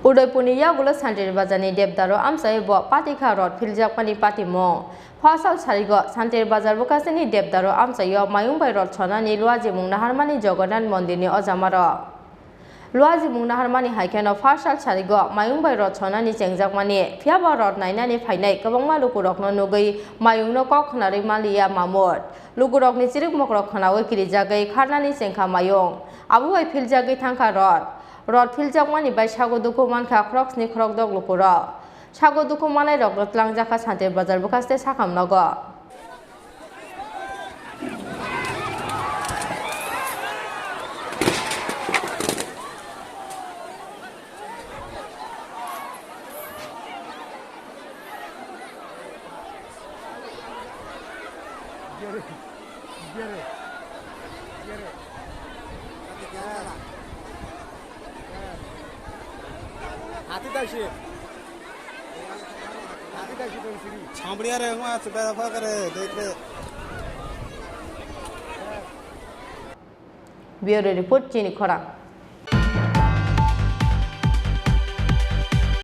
उदयपुरनि यागुला सान्तिर बाजारनि देबदारो आमसाय ब पातिखा रड फिलजाकमानि पातिमो फासाल सारिगो सान्तिर बाजार बुकासेनि देबदारो आमसायो मायुंबाय रड छनानि लुआजि मुंनाहारमानि जगन्नाथ मन्दिरनि अजामारो लुआजि मुंनाहारमानि हाइकेनो फासाल सारिगो मायुंबाय रड छनानि जेंजाकमानि फियाबा रड नायनानि फायनाय गोबांमा लुकुरकनो नुगै मायुंनो कखनारै मालिया मामुद लुकुरकनि चिरिक मकरक खनावै किरिजागै खारनानि सेंखा मायुं आबुवाय फिलजागै थांखा रड फिलजाकमानि बाय सागो दुखु मानखा क्रक्सनि क्रक दग लुकुरो सागो दुखु मानाय रग लांजाखा सान्तिर बाजार बुकास्ते साखाम नगो छामड़िया रे वहाँ से बैठा करे देख ले ब्यूरो रिपोर्ट चीनी खरा।